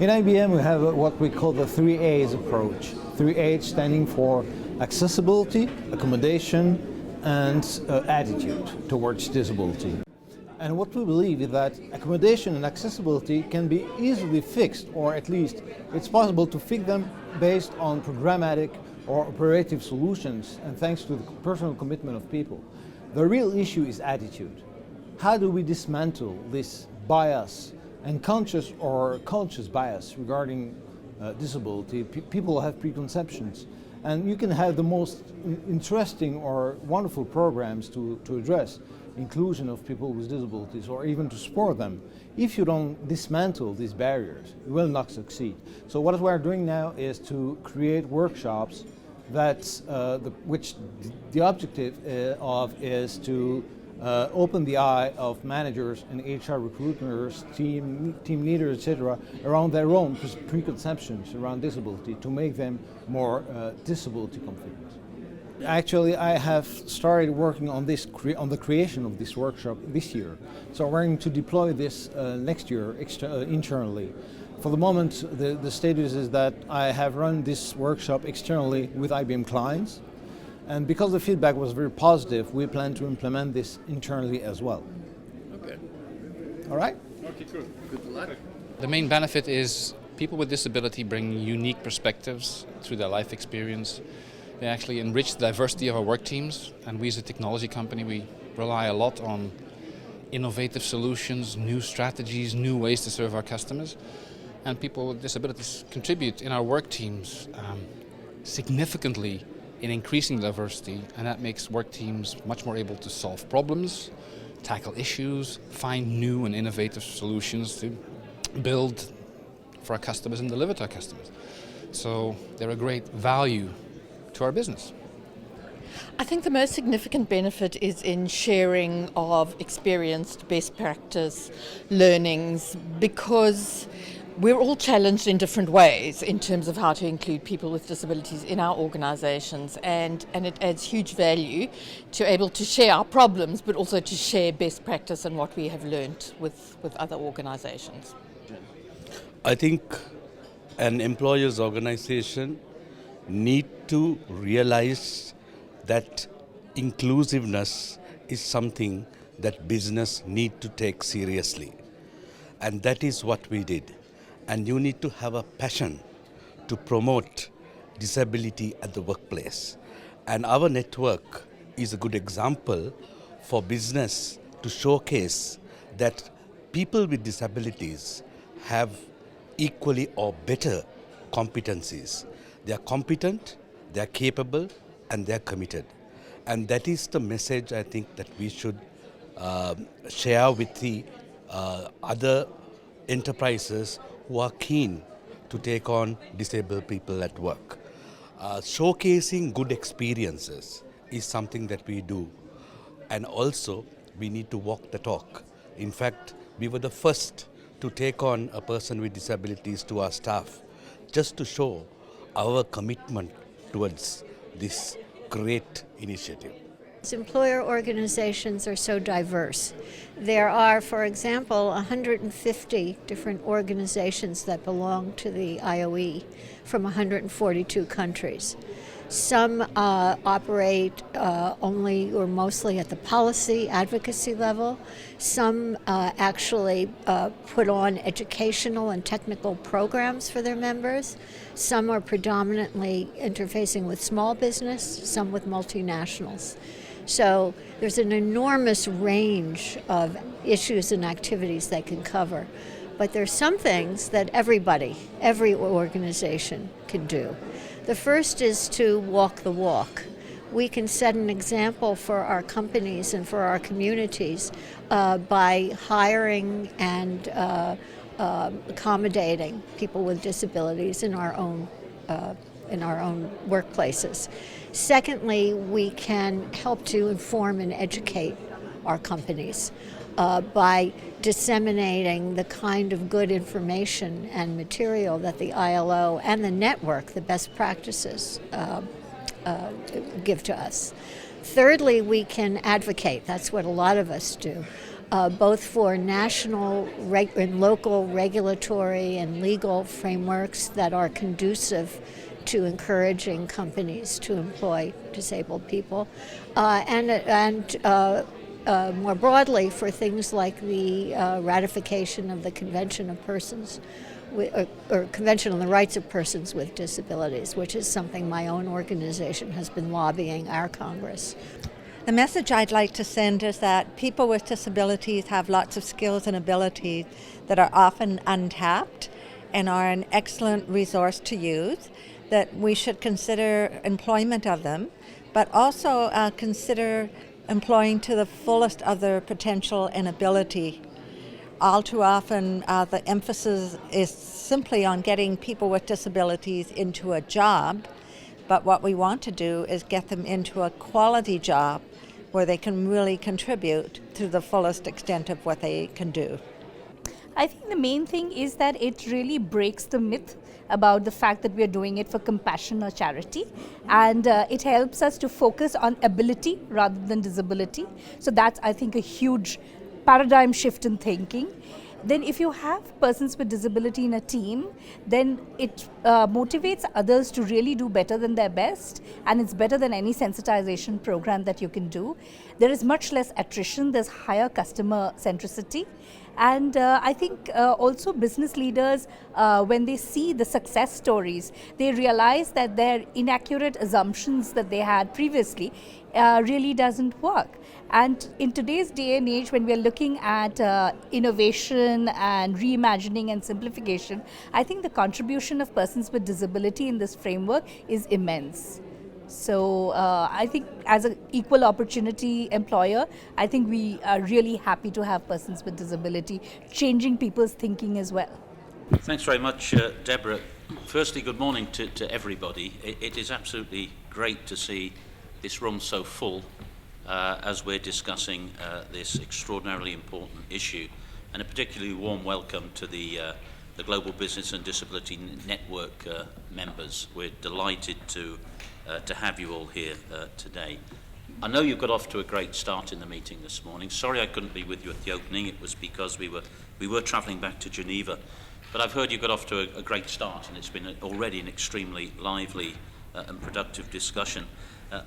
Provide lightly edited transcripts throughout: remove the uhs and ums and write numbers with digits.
In IBM, we have what we call the 3A's approach. 3H standing for accessibility, accommodation, and attitude towards disability. And what we believe is that accommodation and accessibility can be easily fixed, or at least it's possible to fix them based on programmatic or operative solutions, and thanks to the personal commitment of people. The real issue is attitude. How do we dismantle this bias, and conscious or conscious bias regarding disability? People have preconceptions, and you can have the most interesting or wonderful programs to address inclusion of people with disabilities, or even to support them. If you don't dismantle these barriers, you will not succeed. So what we're doing now is to create workshops that which the objective of is to open the eye of managers and HR recruiters, team leaders, etc., around their own preconceptions around disability, to make them more disability confident. Actually, I have started working on this on the creation of this workshop this year. So we're going to deploy this next year internally. For the moment, the status is that I have run this workshop externally with IBM clients. And because the feedback was very positive, we plan to implement this internally as well. Okay. All right? Okay, good. Good luck. The main benefit is people with disability bring unique perspectives through their life experience. They actually enrich the diversity of our work teams, and we as a technology company, we rely a lot on innovative solutions, new strategies, new ways to serve our customers. And people with disabilities contribute in our work teams significantly in increasing diversity, and that makes work teams much more able to solve problems, tackle issues, find new and innovative solutions to build for our customers and deliver to our customers. So they're a great value to our business. I think the most significant benefit is in sharing of experienced best practice learnings, because we're all challenged in different ways in terms of how to include people with disabilities in our organisations, and it adds huge value to able to share our problems, but also to share best practice and what we have learnt with other organisations. I think an employer's organisation need to realize that inclusiveness is something that business need to take seriously, and that is what we did. And you need to have a passion to promote disability at the workplace. And our network is a good example for business to showcase that people with disabilities have equally or better competencies. They are competent, they are capable, and they are committed. And that is the message I think that we should share with the other enterprises who are keen to take on disabled people at work. Showcasing good experiences is something that we do, and also we need to walk the talk. In fact, we were the first to take on a person with disabilities to our staff, just to show our commitment towards this great initiative. Employer organizations are so diverse. There are, for example, 150 different organizations that belong to the IOE from 142 countries. Some operate only or mostly at the policy advocacy level. Some actually put on educational and technical programs for their members. Some are predominantly interfacing with small business, some with multinationals. So there's an enormous range of issues and activities they can cover. But there's some things that every organization can do. The first is to walk the walk. We can set an example for our companies and for our communities by hiring and accommodating people with disabilities in our own workplaces. Secondly, we can help to inform and educate our companies by disseminating the kind of good information and material that the ILO and the network, the best practices, give to us. Thirdly, we can advocate. That's what a lot of us do. both for national and local regulatory and legal frameworks that are conducive to encouraging companies to employ disabled people, and more broadly for things like the ratification of the Convention of Persons or Convention on the Rights of Persons with Disabilities, which is something my own organization has been lobbying our Congress. The message I'd like to send is that people with disabilities have lots of skills and abilities that are often untapped and are an excellent resource to use, that we should consider employment of them, but also consider employing to the fullest of their potential and ability. All too often, the emphasis is simply on getting people with disabilities into a job, but what we want to do is get them into a quality job where they can really contribute to the fullest extent of what they can do. I think the main thing is that it really breaks the myth about the fact that we are doing it for compassion or charity, and it helps us to focus on ability rather than disability. So that's, I think, a huge paradigm shift in thinking. Then if you have persons with disability in a team, then it motivates others to really do better than their best, and it's better than any sensitization program that you can do. There is much less attrition, there's higher customer centricity. And I think also business leaders, when they see the success stories, they realize that their inaccurate assumptions that they had previously really doesn't work. And in today's day and age, when we're looking at innovation and reimagining and simplification, I think the contribution of persons with disability in this framework is immense. So I think as an equal opportunity employer, I think we are really happy to have persons with disability changing people's thinking as well. Thanks very much, Deborah. Firstly, good morning to everybody. It is absolutely great to see this room so full as we're discussing this extraordinarily important issue, and a particularly warm welcome to the Global Business and Disability Network members. We're delighted to have you all here today. I know you got off to a great start in the meeting this morning. Sorry I couldn't be with you at the opening. It was because we were travelling back to Geneva. But I've heard you got off to a great start, and it's been already an extremely lively and productive discussion.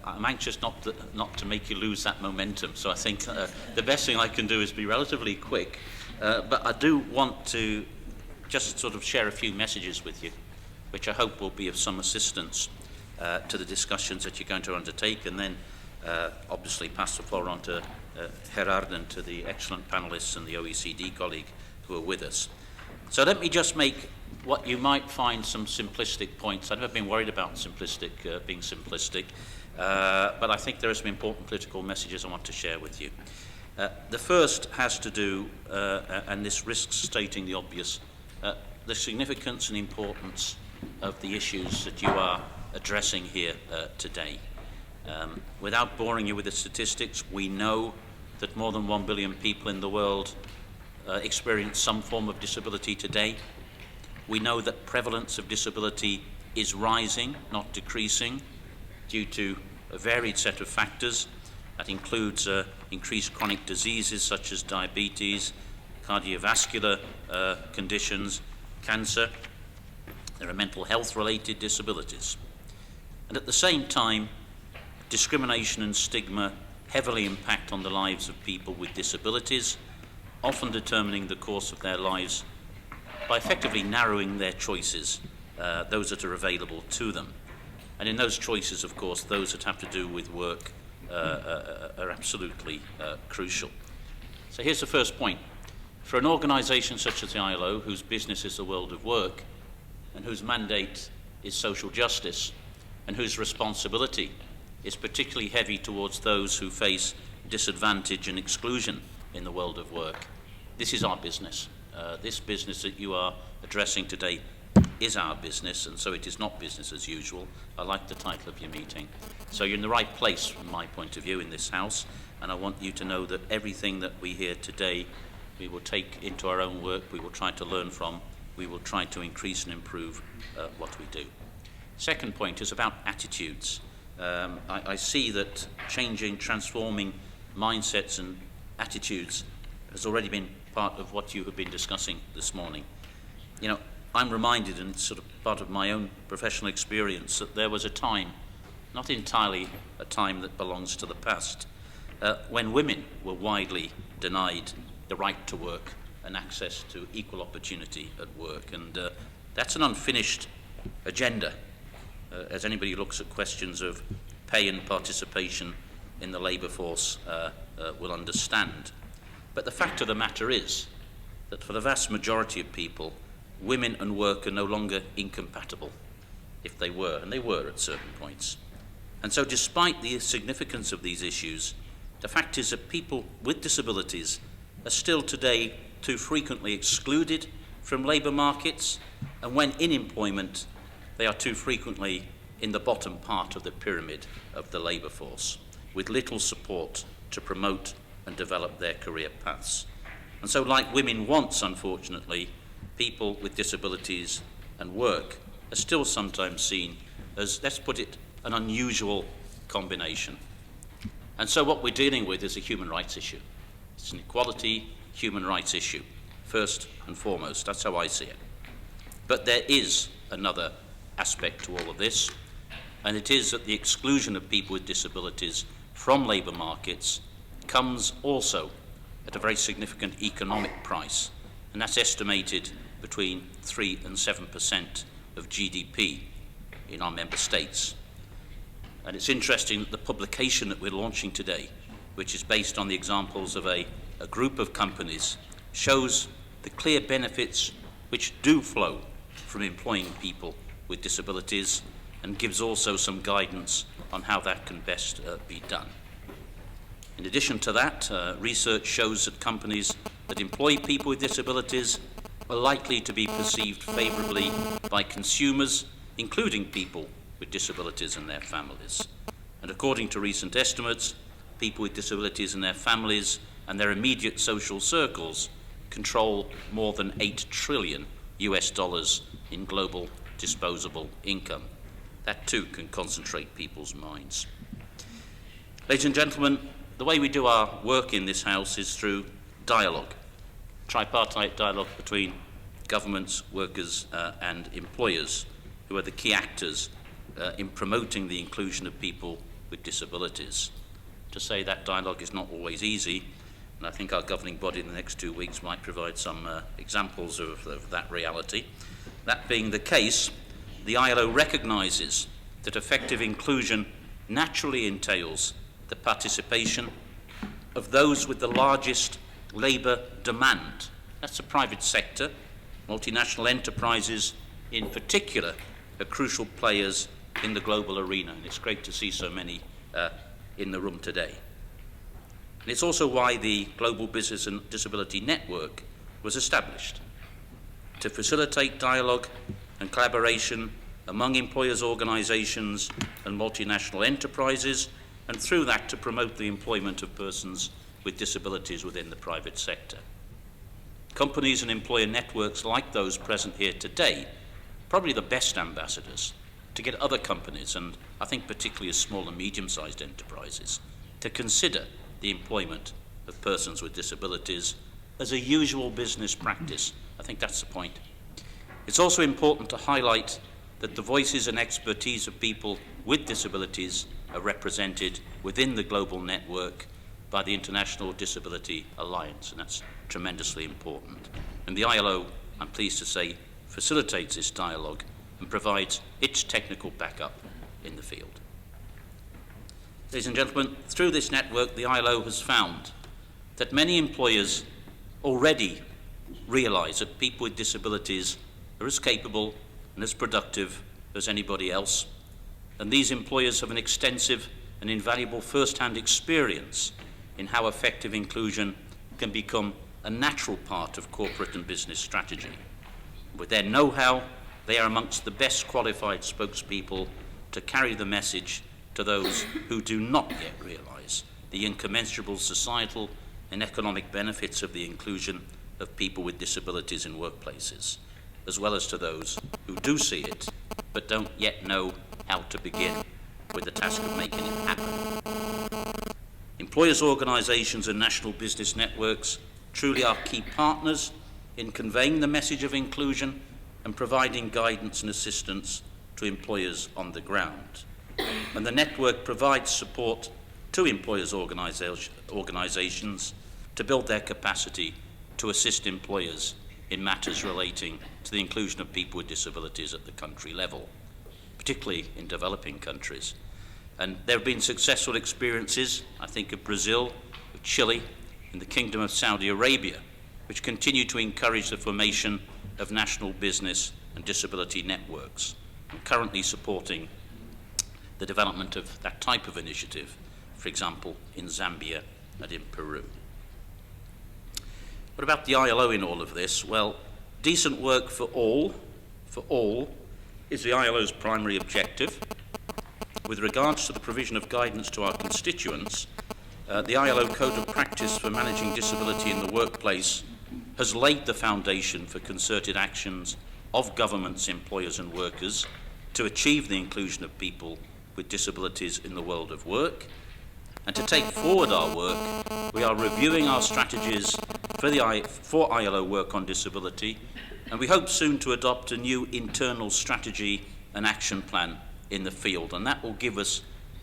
I'm anxious not to make you lose that momentum, so I think the best thing I can do is be relatively quick. But I do want to just sort of share a few messages with you, which I hope will be of some assistance to the discussions that you're going to undertake, and then obviously pass the floor on to Gerard and to the excellent panelists and the OECD colleague who are with us. So let me just make what you might find some simplistic points. I've never been worried about being simplistic, but I think there are some important political messages I want to share with you. The first has to do, and this risks stating the obvious, the significance and importance of the issues that you are addressing here today. Without boring you with the statistics, we know that more than 1 billion people in the world experience some form of disability today. We know that prevalence of disability is rising, not decreasing, due to a varied set of factors. That includes increased chronic diseases such as diabetes, cardiovascular conditions, cancer. There are mental health-related disabilities. And at the same time, discrimination and stigma heavily impact on the lives of people with disabilities, often determining the course of their lives by effectively narrowing their choices, those that are available to them. And in those choices, of course, those that have to do with work are absolutely crucial. So here's the first point. For an organisation such as the ILO, whose business is the world of work, and whose mandate is social justice, and whose responsibility is particularly heavy towards those who face disadvantage and exclusion in the world of work, this is our business. This business that you are addressing today is our business, and so it is not business as usual. I like the title of your meeting. So you're in the right place from my point of view in this House, and I want you to know that everything that we hear today we will take into our own work, we will try to learn from, we will try to increase and improve what we do. Second point is about attitudes. I see that changing, transforming mindsets and attitudes has already been part of what you have been discussing this morning. You know, I'm reminded, and it's sort of part of my own professional experience, that there was a time, not entirely a time that belongs to the past, when women were widely denied the right to work and access to equal opportunity at work. And that's an unfinished agenda, as anybody who looks at questions of pay and participation in the labour force will understand. But the fact of the matter is that for the vast majority of people, women and work are no longer incompatible, if they were, and they were at certain points. And so despite the significance of these issues, the fact is that people with disabilities are still today too frequently excluded from labour markets, and when in employment, they are too frequently in the bottom part of the pyramid of the labour force, with little support to promote and develop their career paths. And so, like women once, unfortunately, people with disabilities and work are still sometimes seen as, let's put it, an unusual combination. And so what we're dealing with is a human rights issue. It's an equality human rights issue, first and foremost. That's how I see it. But there is another aspect to all of this, and it is that the exclusion of people with disabilities from labour markets comes also at a very significant economic price, and that's estimated between 3 and 7% of GDP in our member states. And it's interesting that the publication that we're launching today, which is based on the examples of a group of companies, shows the clear benefits which do flow from employing people with disabilities, and gives also some guidance on how that can best be done. In addition to that, research shows that companies that employ people with disabilities are likely to be perceived favourably by consumers, including people with disabilities and their families. And according to recent estimates, people with disabilities and their families and their immediate social circles control more than $8 trillion in global disposable income. That too can concentrate people's minds. Ladies and gentlemen, the way we do our work in this House is through dialogue, tripartite dialogue between governments, workers and employers, who are the key actors in promoting the inclusion of people with disabilities. To say that dialogue is not always easy, and I think our governing body in the next 2 weeks might provide some examples of that reality. That being the case, the ILO recognises that effective inclusion naturally entails the participation of those with the largest labour demand. That's the private sector. Multinational enterprises in particular are crucial players in the global arena, and it's great to see so many in the room today. And it's also why the Global Business and Disability Network was established, to facilitate dialogue and collaboration among employers' organisations and multinational enterprises, and through that to promote the employment of persons with disabilities within the private sector. Companies and employer networks like those present here today, probably the best ambassadors to get other companies, and I think particularly as small and medium-sized enterprises, to consider the employment of persons with disabilities as a usual business practice. I think that's the point. It's also important to highlight that the voices and expertise of people with disabilities are represented within the global network by the International Disability Alliance, and that's tremendously important. And the ILO, I'm pleased to say, facilitates this dialogue and provides its technical backup in the field. Ladies and gentlemen, through this network, the ILO has found that many employers already realise that people with disabilities are as capable and as productive as anybody else, and these employers have an extensive and invaluable first-hand experience in how effective inclusion can become a natural part of corporate and business strategy. With their know-how, they are amongst the best qualified spokespeople to carry the message to those who do not yet realise the incommensurable societal and economic benefits of the inclusion of people with disabilities in workplaces, as well as to those who do see it but don't yet know how to begin with the task of making it happen. Employers' organisations and national business networks truly are key partners in conveying the message of inclusion and providing guidance and assistance to employers on the ground. And the network provides support to employers' organisations to build their capacity to assist employers in matters relating to the inclusion of people with disabilities at the country level, particularly in developing countries. And there have been successful experiences, I think of Brazil, of Chile, in the Kingdom of Saudi Arabia, which continue to encourage the formation of national business and disability networks. I'm currently supporting the development of that type of initiative, for example, in Zambia and in Peru. What about the ILO in all of this? Well, decent work for all, is the ILO's primary objective. With regards to the provision of guidance to our constituents, the ILO Code of Practice for Managing Disability in the Workplace has laid the foundation for concerted actions of governments, employers and workers to achieve the inclusion of people with disabilities in the world of work. And to take forward our work, we are reviewing our strategies for ILO work on disability, and we hope soon to adopt a new internal strategy and action plan in the field. And that will give us,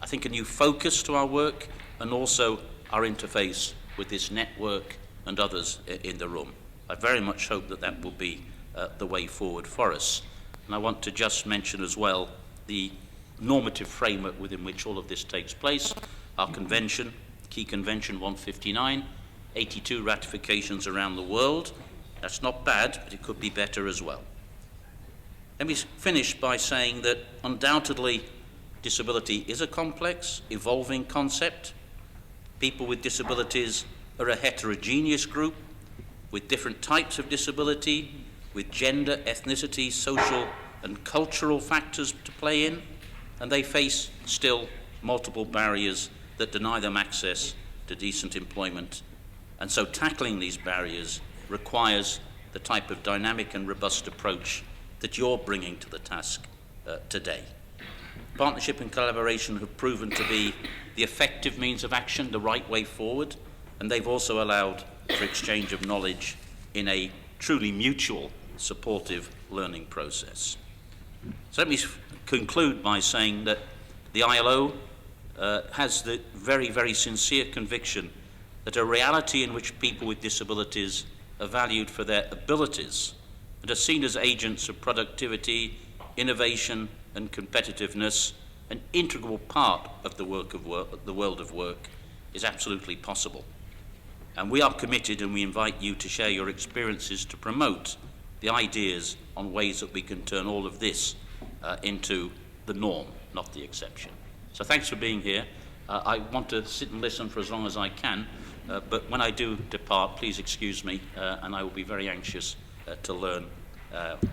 I think, a new focus to our work and also our interface with this network and others in the room. I very much hope that that will be the way forward for us. And I want to just mention as well the normative framework within which all of this takes place. Our convention, Key Convention 159, 82 ratifications around the world. That's not bad, but it could be better as well. Let me finish by saying that undoubtedly disability is a complex, evolving concept. People with disabilities are a heterogeneous group with different types of disability, with gender, ethnicity, social and cultural factors to play in, and they face still multiple barriers that deny them access to decent employment. And so tackling these barriers requires the type of dynamic and robust approach that you're bringing to the task today. Partnership and collaboration have proven to be the effective means of action, the right way forward, and they've also allowed for exchange of knowledge in a truly mutual, supportive learning process. So let me conclude by saying that the ILO has the very, very sincere conviction that a reality in which people with disabilities are valued for their abilities and are seen as agents of productivity, innovation and competitiveness, an integral part of the world of work, is absolutely possible. And we are committed, and we invite you to share your experiences to promote the ideas on ways that we can turn all of this into the norm, not the exception. So thanks for being here. I want to sit and listen for as long as I can, but when I do depart, please excuse me, and I will be very anxious to learn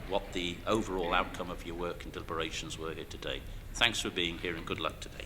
what the overall outcome of your work and deliberations were here today. Thanks for being here, and good luck today.